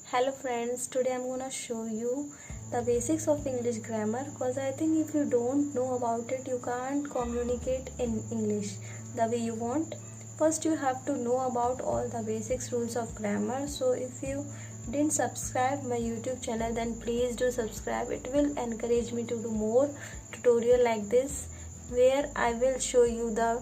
Hello friends, today I'm gonna show you the basics of English grammar because I think if you don't know about it, you can't communicate in English the way you want. First, you have to know about all the basics rules of grammar. So if you didn't subscribe my YouTube channel, then please do subscribe. It will encourage me to do more tutorial like this where I will show you the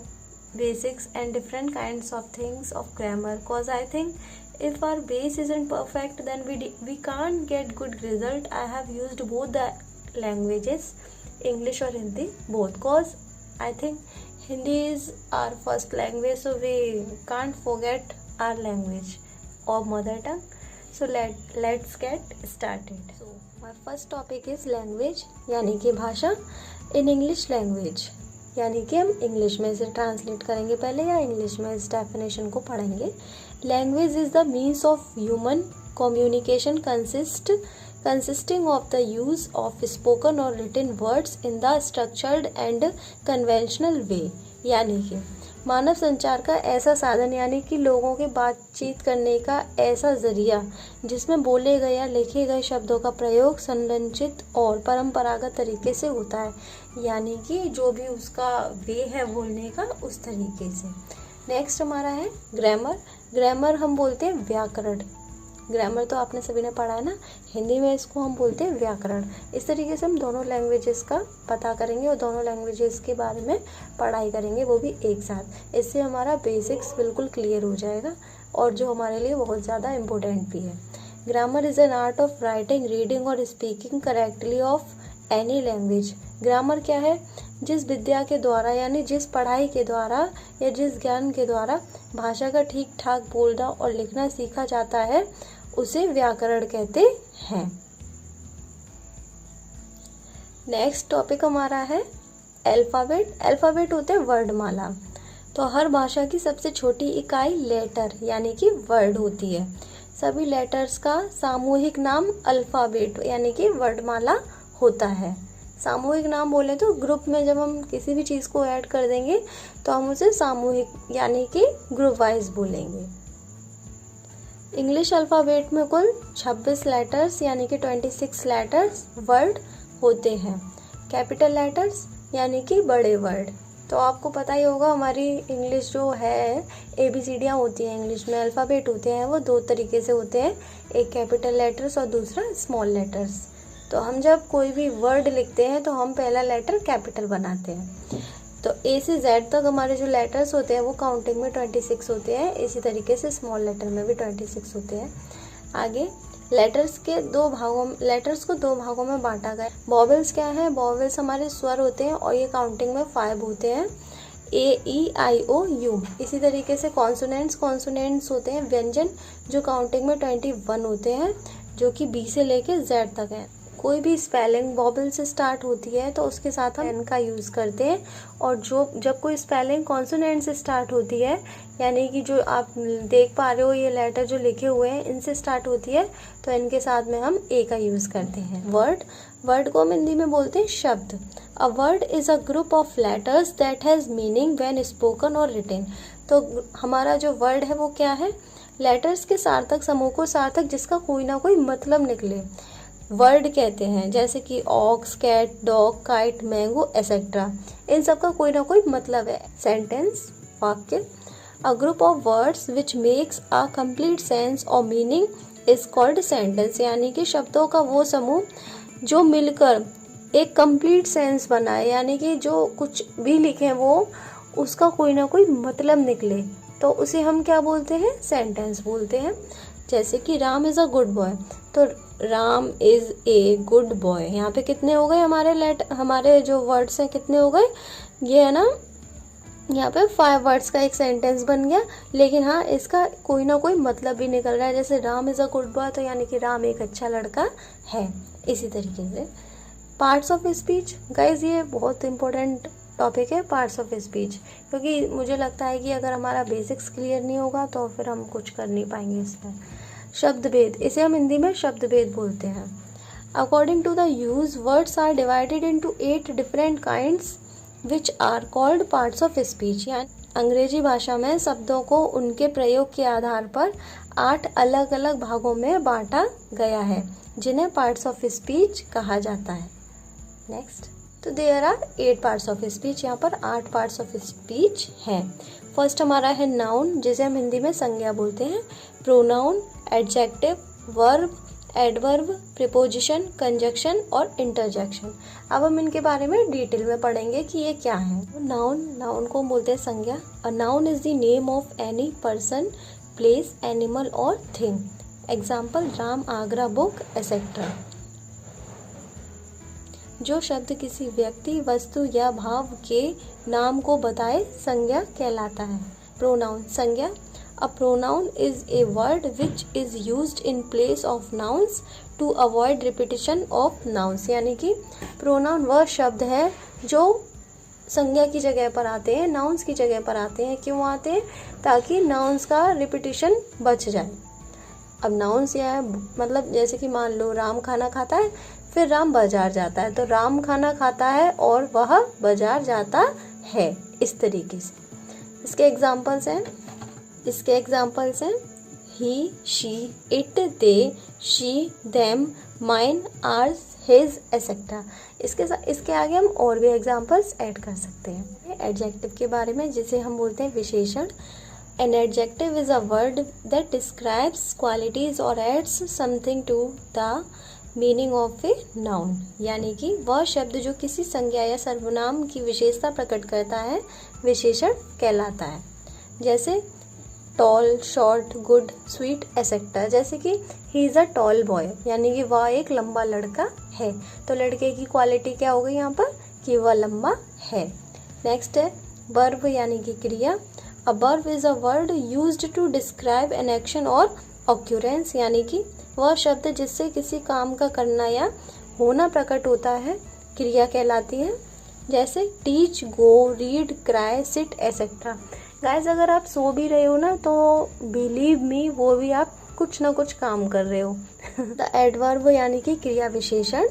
basics and different kinds of things of grammar, because I think if our base isn't perfect, then we can't get good result. I have used both the languages, English or Hindi, both, because I think Hindi is our first language, so we can't forget our language or mother tongue. So let's get started. So my first topic is language, यानी कि भाषा. In English language यानी कि हम English में इसे translate करेंगे पहले या इंग्लिश में इस डेफिनेशन को पढ़ेंगे. Language is the means of human communication consisting of the use of spoken or written words in the structured and conventional way. यानी कि मानव संचार का ऐसा साधन, यानी कि लोगों के बातचीत करने का ऐसा जरिया जिसमें बोले गए या लिखे गए शब्दों का प्रयोग संरचित और परंपरागत तरीके से होता है. यानी कि जो भी उसका वे है बोलने का, उस तरीके से. नेक्स्ट हमारा है ग्रामर. ग्रामर हम बोलते हैं व्याकरण. ग्रामर तो आपने सभी ने पढ़ा है ना, हिंदी में इसको हम बोलते हैं व्याकरण. इस तरीके से हम दोनों लैंग्वेजेस का पता करेंगे और दोनों लैंग्वेजेस के बारे में पढ़ाई करेंगे, वो भी एक साथ. इससे हमारा बेसिक्स बिल्कुल क्लियर हो जाएगा और जो हमारे लिए बहुत ज़्यादा इम्पोर्टेंट भी है. Grammar is an art of writing, reading और speaking correctly of any language. Grammar क्या है? जिस विद्या के द्वारा, यानी जिस पढ़ाई के द्वारा या जिस ज्ञान के द्वारा भाषा का ठीक ठाक बोलना और लिखना सीखा जाता है, उसे व्याकरण कहते हैं. नेक्स्ट टॉपिक हमारा है अल्फ़ाबेट. अल्फ़ाबेट होते हैं वर्णमाला. तो हर भाषा की सबसे छोटी इकाई लेटर यानी कि वर्ड होती है. सभी लेटर्स का सामूहिक नाम अल्फ़ाबेट यानी कि वर्णमाला होता है. सामूहिक नाम बोले तो ग्रुप में जब हम किसी भी चीज़ को ऐड कर देंगे तो हम उसे सामूहिक यानी कि ग्रुप वाइज बोलेंगे. इंग्लिश अल्फ़ाबेट में कुल 26 लेटर्स यानी कि 26 लेटर्स वर्ड होते हैं. कैपिटल लेटर्स यानी कि बड़े वर्ड. तो आपको पता ही होगा हमारी इंग्लिश जो है, ABCDयाँ होती हैं इंग्लिश में, अल्फ़ाबेट होते हैं, वो दो तरीके से होते हैं, एक कैपिटल लेटर्स और दूसरा स्मॉल लेटर्स. तो हम जब कोई भी वर्ड लिखते हैं तो हम पहला लेटर कैपिटल बनाते हैं. तो A से Z तक हमारे जो लेटर्स होते हैं वो काउंटिंग में 26 होते हैं. इसी तरीके से स्मॉल लेटर में भी 26 होते हैं. आगे लेटर्स को दो भागों में बांटा गया. वॉवेल्स क्या है? वॉवेल्स हमारे स्वर होते हैं और ये काउंटिंग में 5 होते हैं, A-E-I-O-U. इसी तरीके से कॉन्सोनेंट्स होते हैं व्यंजन, जो काउंटिंग में 21 होते हैं, जो कि B से लेके Z तक है. कोई भी स्पेलिंग वॉवेल से स्टार्ट होती है तो उसके साथ हम एन का यूज़ करते हैं, और जब कोई स्पेलिंग कॉन्सोनेंट से स्टार्ट होती है, यानी कि जो आप देख पा रहे हो ये लेटर जो लिखे हुए हैं इनसे स्टार्ट होती है, तो इनके साथ में हम ए का यूज़ करते हैं. वर्ड को हम हिंदी में बोलते हैं शब्द. A word is a group of letters that has meaning when spoken और रिटन. तो हमारा जो वर्ड है वो क्या है? लेटर्स के सार्थक समूह को, सार्थक जिसका कोई ना कोई मतलब निकले, वर्ड कहते हैं. जैसे कि ox, cat, dog, kite, mango etcetera. इन सब का कोई ना कोई मतलब है. सेंटेंस, वाक्य. A group of words which makes a complete sense और मीनिंग इज कॉल्ड सेंटेंस. यानी कि शब्दों का वो समूह जो मिलकर एक कंप्लीट सेंस बनाए, यानी कि जो कुछ भी लिखे वो उसका कोई ना कोई मतलब निकले, तो उसे हम क्या बोलते हैं? सेंटेंस बोलते हैं. जैसे कि Ram is a good boy. तो Ram is a good boy. यहाँ पे कितने हो गए हमारे जो वर्ड्स हैं, कितने हो गए? ये है ना, यहाँ पे 5 वर्ड्स का एक सेंटेंस बन गया. लेकिन हाँ, इसका कोई ना कोई मतलब भी निकल रहा है. जैसे Ram is a good boy, तो यानी कि राम एक अच्छा लड़का है. इसी तरीके से पार्ट्स ऑफ स्पीच. गाइज ये बहुत इंपॉर्टेंट टॉपिक है, पार्ट्स ऑफ स्पीच, क्योंकि मुझे लगता है कि अगर हमारा बेसिक्स क्लियर नहीं होगा तो फिर हम कुछ कर नहीं पाएंगे इसमें. शब्द भेद, इसे हम हिंदी में शब्द भेद बोलते हैं. According to the use, words are divided into 8 different kinds which are called parts of speech. अंग्रेजी भाषा में शब्दों को उनके प्रयोग के आधार पर 8 अलग अलग भागों में बांटा गया है जिन्हें पार्ट्स ऑफ स्पीच कहा जाता है। नेक्स्ट, तो there are 8 parts of speech. यहाँ पर 8 पार्ट्स ऑफ स्पीच हैं। फर्स्ट हमारा है नाउन, जिसे हम हिंदी में संज्ञा बोलते हैं, pronoun, adjective, verb, adverb, preposition, conjunction और इंटरजेक्शन। अब हम इनके बारे में डिटेल में पढ़ेंगे कि ये क्या है। नाउन को बोलते हैं संज्ञा। A noun is the name of any person, place, animal और thing. Example, Ram, Agra, book, etcetera. जो शब्द किसी व्यक्ति, वस्तु या भाव के नाम को बताए संज्ञा कहलाता है। प्रोनाउन, संज्ञा। A pronoun is a word which is used in place of nouns to avoid repetition of nouns। यानी कि प्रोनाउन वह शब्द है जो संज्ञा की जगह पर आते हैं, नाउन्स की जगह पर आते हैं। क्यों आते हैं? ताकि नाउन्स का रिपीटिशन बच जाए। अब नाउन्स यह है, मतलब जैसे कि मान लो राम खाना खाता है, फिर राम बाजार जाता है, तो राम खाना खाता है और वह बाजार जाता है, इस तरीके से। इसके एग्जाम्पल्स हैं he, she, it, they, she, them, mine, ours, his, etcetera. इसके आगे हम और भी एग्जाम्पल्स ऐड कर सकते हैं। एडजेक्टिव के बारे में, जिसे हम बोलते हैं विशेषण। An adjective is a word that describes qualities or adds something to the meaning of a noun। यानी कि वह शब्द जो किसी संज्ञा या सर्वनाम की विशेषता प्रकट करता है, विशेषण कहलाता है। जैसे tall, short, good, sweet, etcetera. जैसे कि he is a tall boy, यानी कि वह एक लंबा लड़का है, तो लड़के की क्वालिटी क्या हो गई यहाँ पर कि वह लंबा है। नेक्स्ट है वर्ब, यानी कि क्रिया। A verb is a word used to describe an action or occurrence। यानी कि वह शब्द जिससे किसी काम का करना या होना प्रकट होता है, क्रिया कहलाती है। जैसे teach, go, read, cry, sit, etcetera. Guys, अगर आप सो भी रहे हो ना, तो बिलीव मी, वो भी आप कुछ ना कुछ काम कर रहे हो। द एडवर्ब, यानी कि क्रिया विशेषण।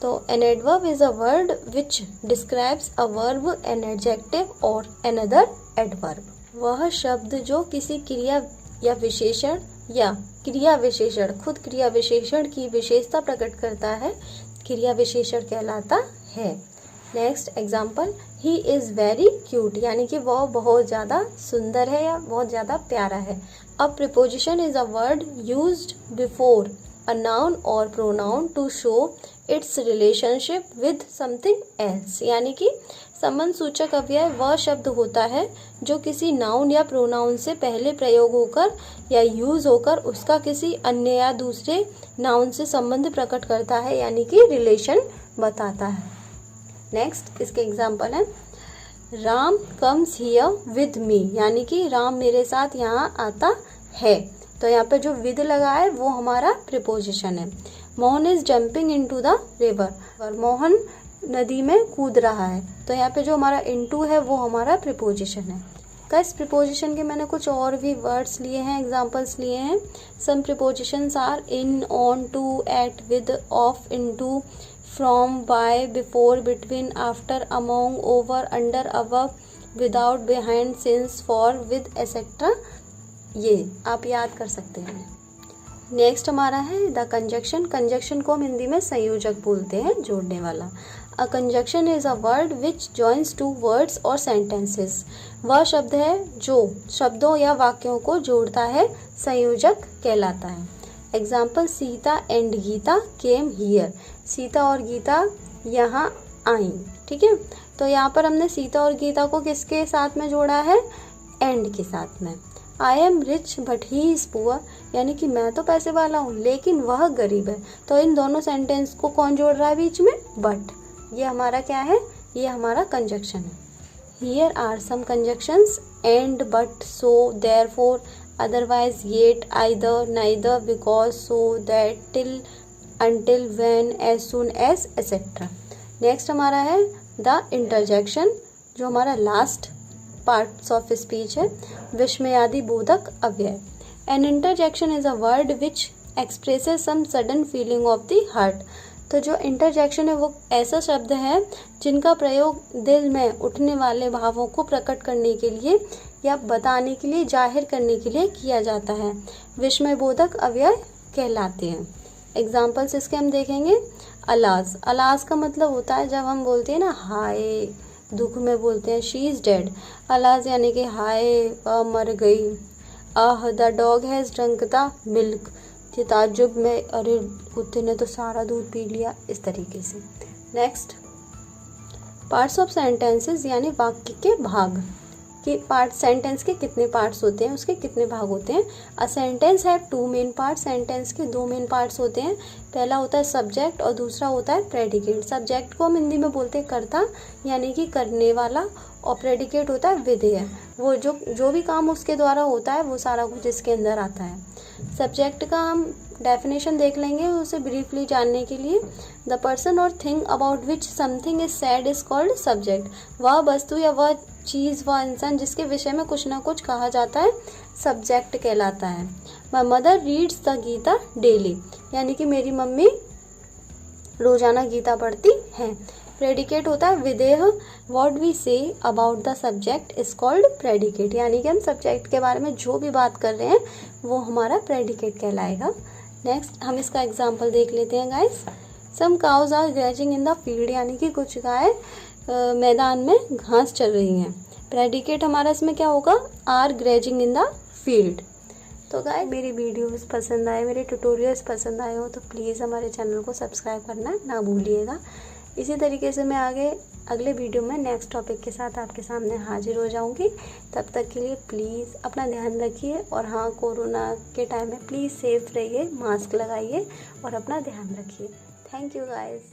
तो an adverb is a word which describes a verb, an adjective और अनदर एडवर्ब। वह शब्द जो किसी क्रिया या विशेषण या क्रिया विशेषण, खुद क्रिया विशेषण की विशेषता प्रकट करता है, क्रिया विशेषण कहलाता है। Next example, he is very cute, यानी कि वह बहुत ज़्यादा सुंदर है या बहुत ज़्यादा प्यारा है। A preposition is a word used before a noun और pronoun to show its relationship with something else. यानी कि संबंध सूचक अव्यय वह शब्द होता है जो किसी नाउन या प्रोनाउन से पहले प्रयोग होकर या यूज होकर उसका किसी अन्य या दूसरे नाउन से संबंध प्रकट करता है, यानी कि रिलेशन बताता है। नेक्स्ट, इसके एग्जाम्पल है Ram comes here with me, यानी कि राम मेरे साथ यहाँ आता है। तो यहाँ पे जो विद लगा है वो हमारा प्रीपोजिशन है। Mohan is jumping into the river, Mohan नदी में कूद रहा है, तो यहाँ पे जो हमारा इनटू है वो हमारा प्रीपोजिशन है। गाइस, प्रीपोजिशन के मैंने कुछ और भी वर्ड्स लिए हैं, एग्जांपल्स लिए हैं। Some prepositions are in, on, to, at, with, of, into, from, by, before, between, after, among, over, under, above, without, behind, since, for, with, etcetera. ये आप याद कर सकते हैं। नेक्स्ट हमारा है द कंजक्शन। कंजक्शन को हम हिंदी में संयोजक बोलते हैं, जोड़ने वाला। A conjunction is a word which joins two words और सेंटेंसेस। वह शब्द है जो शब्दों या वाक्यों को जोड़ता है, संयोजक कहलाता है। Example, Sita and Gita came here, Sita और गीता यहाँ आई। ठीक है, तो यहाँ पर हमने सीता और गीता को किसके साथ में जोड़ा है? एंड के साथ में। I am rich but he is poor, यानी कि मैं तो पैसे वाला हूँ लेकिन वह गरीब है। तो इन दोनों सेंटेंस को कौन जोड़ रहा है बीच में? बट। ये हमारा क्या है? ये हमारा कंजक्शन है। Here are some conjunctions, and, but, so, therefore, otherwise, yet, either, neither, because, so, that, till, until, when, as soon as, etcetera. Next हमारा है द इंटरजेक्शन, जो हमारा लास्ट पार्ट्स ऑफ स्पीच है। विस्मयादि बोधक अव्यय। An interjection is a word which expresses some sudden feeling of the heart. तो जो इंटरजेक्शन है वो ऐसा शब्द है जिनका प्रयोग दिल में उठने वाले भावों को प्रकट करने के लिए या बताने के लिए, जाहिर करने के लिए किया जाता है। विस्मयबोधक अव्यय कहलाते हैं। एग्जाम्पल्स इसके हम देखेंगे। अलाज, अलाज का मतलब होता है जब हम बोलते हैं ना हाय, दुख में बोलते हैं शी इज़ डेड। अलाज यानी कि हाय मर गई। Ah the dog has drunk the milk, ये ताज्जुब में अरे कुत्ते ने तो सारा दूध पी लिया, इस तरीके से। नेक्स्ट, पार्ट्स ऑफ सेंटेंसेस यानी वाक्य के भाग कि पार्ट, सेंटेंस के कितने पार्ट्स होते हैं, उसके कितने भाग होते हैं। A sentence have two main parts, sentence के दो मेन पार्ट्स होते हैं। पहला होता है सब्जेक्ट और दूसरा होता है प्रेडिकेट। सब्जेक्ट को हम हिंदी में बोलते हैं कर्ता यानी कि करने वाला, और प्रेडिकेट होता है विधेय, वो जो भी काम उसके द्वारा होता है वो सारा कुछ इसके अंदर आता है। सब्जेक्ट का हम डेफिनेशन देख लेंगे उसे ब्रीफली जानने के लिए। द पर्सन और thing about which something is said is called subject. वह वस्तु या वह चीज़, वह इंसान जिसके विषय में कुछ ना कुछ कहा जाता है सब्जेक्ट कहलाता है। My mother reads the Gita daily, यानी कि मेरी मम्मी रोजाना गीता पढ़ती हैं। प्रेडिकेट होता है विधेय। What we say about the subject is called predicate, यानी कि हम सब्जेक्ट के बारे में जो भी बात कर रहे हैं वो हमारा प्रेडिकेट कहलाएगा। नेक्स्ट, हम इसका एग्जाम्पल देख लेते हैं guys. Some cows are grazing in the field, यानी कि कुछ गाय मैदान में घास चल रही हैं। प्रेडिकेट हमारा इसमें क्या होगा, are grazing in the field. तो गाइस, मेरी वीडियोस पसंद आए, मेरे ट्यूटोरियल्स पसंद आए हो तो प्लीज़ हमारे चैनल को सब्सक्राइब करना ना भूलिएगा। इसी तरीके से मैं आगे अगले वीडियो में नेक्स्ट टॉपिक के साथ आपके सामने हाजिर हो जाऊंगी। तब तक के लिए प्लीज़ अपना ध्यान रखिए, और हाँ, कोरोना के टाइम में प्लीज़ सेफ रहिए, मास्क लगाइए और अपना ध्यान रखिए। Thank you guys.